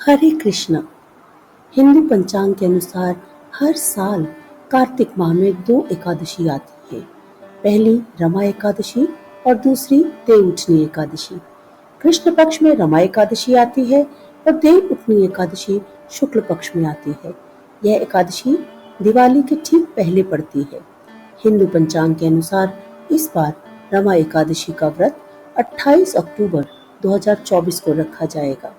हरे कृष्णा। हिंदू पंचांग के अनुसार हर साल कार्तिक माह में दो एकादशी आती है। पहली रमा एकादशी और दूसरी देव उठनी एकादशी। कृष्ण पक्ष में रमा एकादशी आती है और देव उठनी एकादशी शुक्ल पक्ष में आती है। यह एकादशी दिवाली के ठीक पहले पड़ती है। हिंदू पंचांग के अनुसार इस बार रमा एकादशी का व्रत 28 अक्टूबर 2024 को रखा जाएगा।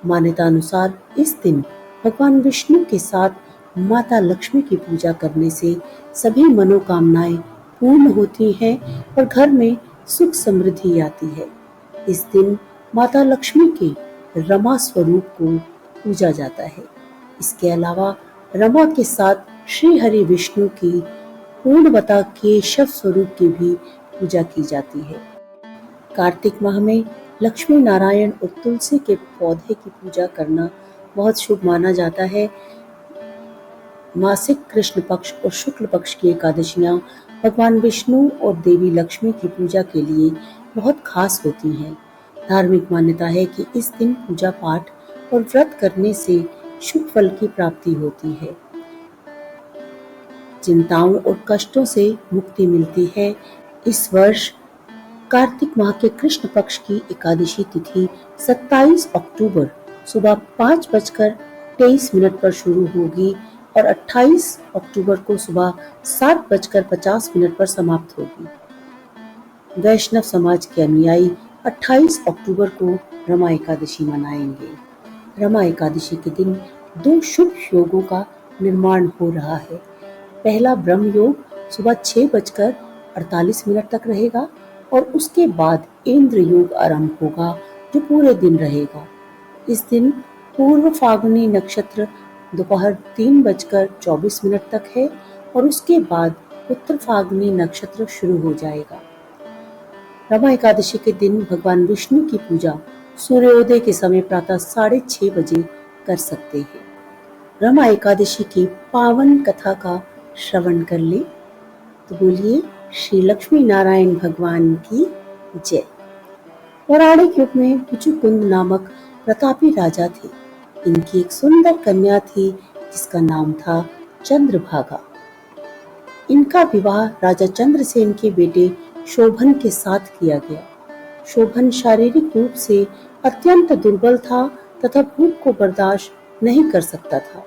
मान्यता अनुसार इस दिन भगवान विष्णु के साथ माता लक्ष्मी की पूजा करने से सभी मनोकामनाएं पूर्ण होती हैं और घर में सुख समृद्धि आती है। इस दिन माता लक्ष्मी के रमा स्वरूप को पूजा जाता है। इसके अलावा रमा के साथ श्री हरि विष्णु की पूर्णवता केशव स्वरूप की भी पूजा की जाती है। कार्तिक माह में लक्ष्मी नारायण और तुलसी के पौधे की पूजा करना बहुत शुभ माना जाता है। मासिक कृष्ण पक्ष और शुक्ल पक्ष की एकादशियां भगवान विष्णु और देवी लक्ष्मी की पूजा के लिए बहुत खास होती हैं। धार्मिक मान्यता है कि इस दिन पूजा पाठ और व्रत करने से शुभ फल की प्राप्ति होती है, चिंताओं और कष्टों से मुक्ति मिलती है। इस वर्ष कार्तिक माह के कृष्ण पक्ष की एकादशी तिथि 27 अक्टूबर सुबह 5:23 पर शुरू होगी और 28 अक्टूबर को सुबह 7:50 पर समाप्त होगी। वैष्णव समाज के अनुयायी 28 अक्टूबर को रमा एकादशी मनाएंगे। रमा एकादशी के दिन दो शुभ योगों का निर्माण हो रहा है। पहला ब्रह्म योग सुबह 6:48 तक रहेगा और उसके बाद इंद्र योग आरंभ होगा जो पूरे दिन रहेगा। इस दिन पूर्व फाल्गुनी नक्षत्र दोपहर 3:24 तक है और उसके बाद उत्तर फाल्गुनी नक्षत्र शुरू हो जाएगा। रमा एकादशी के दिन भगवान विष्णु की पूजा सूर्योदय के समय प्रातः 6:30 बजे कर सकते हैं। रमा एकादशी की पावन कथा का श्रवण कर ले तो बोलिए श्री लक्ष्मी नारायण भगवान की जय। पौराणिक युग में मुचुकुंद नामक प्रतापी राजा थे। इनकी एक सुंदर कन्या थी जिसका नाम था चंद्रभागा। इनका विवाह राजा चंद्रसेन के बेटे शोभन के साथ किया गया। शोभन शारीरिक रूप से अत्यंत दुर्बल था तथा भूख को बर्दाश्त नहीं कर सकता था।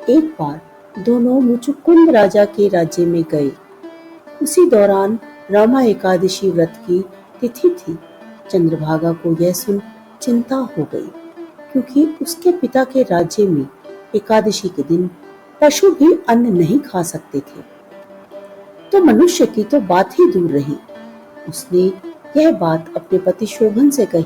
एक बार दोनों मुचुकुंद राजा के राज्य में गए। उसी दौरान रमा एकादशी व्रत की तिथि थी। चंद्रभागा को यह सुन चिंता हो गई क्योंकि उसके पिता के राज्य में एकादशी के दिन पशु भी अन्न नहीं खा सकते थे, तो मनुष्य की तो बात ही दूर रही। उसने यह बात अपने पति शोभन से कही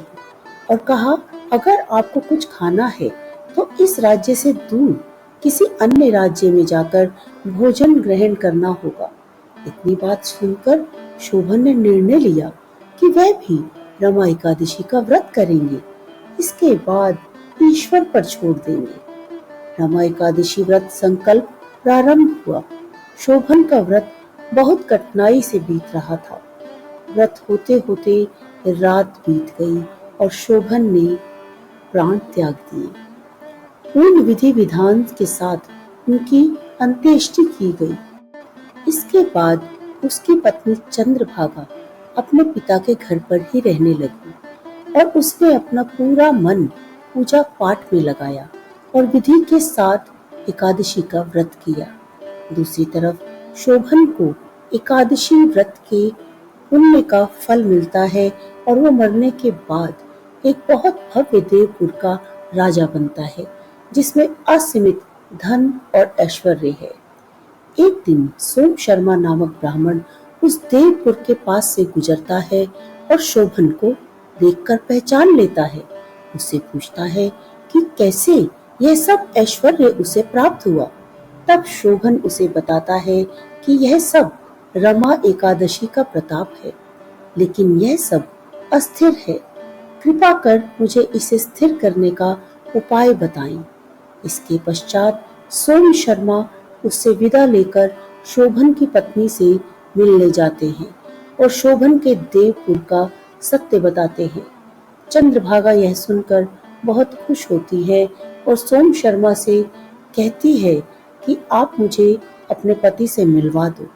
और कहा, अगर आपको कुछ खाना है तो इस राज्य से दूर किसी अन्य राज्य में जाकर भोजन ग्रहण करना होगा। इतनी बात सुनकर शोभन ने निर्णय लिया कि वह भी रमा एकादशी का व्रत करेंगे। इसके बाद ईश्वर पर छोड़ देंगे। रमा एकादशी व्रत संकल्प प्रारंभ हुआ। शोभन का व्रत बहुत कठिनाई से बीत रहा था। व्रत होते होते रात बीत गई और शोभन ने प्राण त्याग दिए। पूर्ण विधि विधान के साथ उनकी अंत्येष्टि की गई। इसके बाद उसकी पत्नी चंद्रभागा अपने पिता के घर पर ही रहने लगी और उसने अपना पूरा मन पूजा पाठ में लगाया और विधि के साथ एकादशी का व्रत किया। दूसरी तरफ शोभन को एकादशी व्रत के पुण्य का फल मिलता है और वो मरने के बाद एक बहुत भव्य देवपुर का राजा बनता है जिसमें असीमित धन और ऐश्वर्य है। एक दिन सोम शर्मा नामक ब्राह्मण उस देवपुर के पास से गुजरता है और शोभन को देखकर पहचान लेता है। उससे पूछता है कि कैसे यह सब ऐश्वर्य उसे प्राप्त हुआ। तब शोभन उसे बताता है कि यह सब रमा एकादशी का प्रताप है, लेकिन यह सब अस्थिर है। कृपा कर मुझे इसे स्थिर करने का उपाय बताएं। इसके पश्चात सोम शर्मा उससे विदा लेकर शोभन की पत्नी से मिलने जाते हैं और शोभन के देवपुर का सत्य बताते हैं। चंद्रभागा यह सुनकर बहुत खुश होती है और सोम शर्मा से कहती है कि आप मुझे अपने पति से मिलवा दो।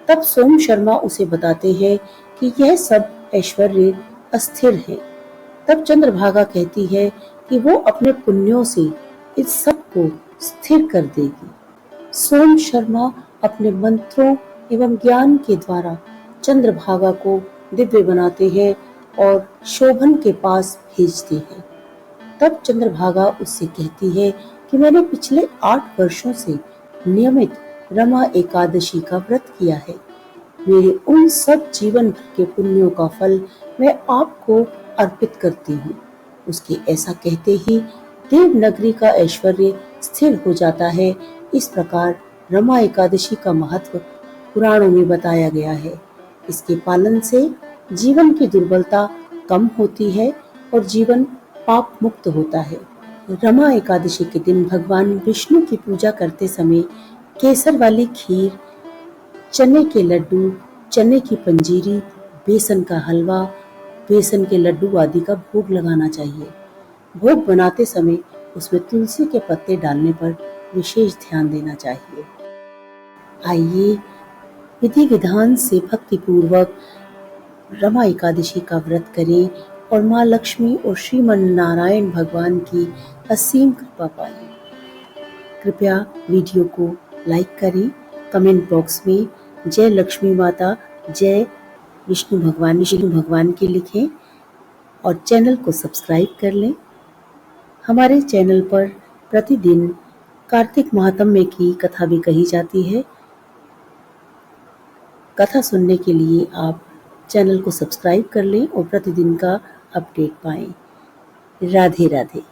तब सोम शर्मा उसे बताते हैं कि यह सब ऐश्वर्य अस्थिर है। तब चंद्रभागा कहती है कि वो अपने पुण्यों से इस सब को स्थिर कर देगी। सोम शर्मा अपने मंत्रों एवं ज्ञान के द्वारा चंद्रभागा को दिव्य बनाते हैं और शोभन के पास भेजते हैं। तब चंद्रभागा उससे कहती है कि मैंने पिछले 8 वर्षों से नियमित रमा एकादशी का व्रत किया है। मेरे उन सब जीवन भर के पुण्यों का फल मैं आपको अर्पित करती हूँ। उसके ऐसा कहते ही देवनगरी का ऐश्वर्य स्थिर हो जाता है। इस प्रकार रमा एकादशी का महत्व पुराणों में बताया गया है। इसके पालन से जीवन की दुर्बलता कम होती है और जीवन पाप मुक्त होता है। रमा एकादशी के दिन भगवान विष्णु की पूजा करते समय केसर वाली खीर, चने के लड्डू, चने की पंजीरी, बेसन का हलवा, बेसन के लड्डू आदि का भोग लगाना चाहिए। भोग बनाते समय उसमें तुलसी के पत्ते डालने पर विशेष ध्यान देना चाहिए। आइए विधि विधान से भक्ति पूर्वक रमा एकादशी का व्रत करें और माँ लक्ष्मी और श्रीमन नारायण भगवान की असीम कृपा पाएं। कृपया वीडियो को लाइक करें, कमेंट बॉक्स में जय लक्ष्मी माता, जय विष्णु भगवान के लिखें और चैनल को सब्सक्राइब कर लें। हमारे चैनल पर प्रतिदिन कार्तिक महात्म्य की कथा भी कही जाती है। कथा सुनने के लिए आप चैनल को सब्सक्राइब कर लें और प्रतिदिन का अपडेट पाएं। राधे राधे।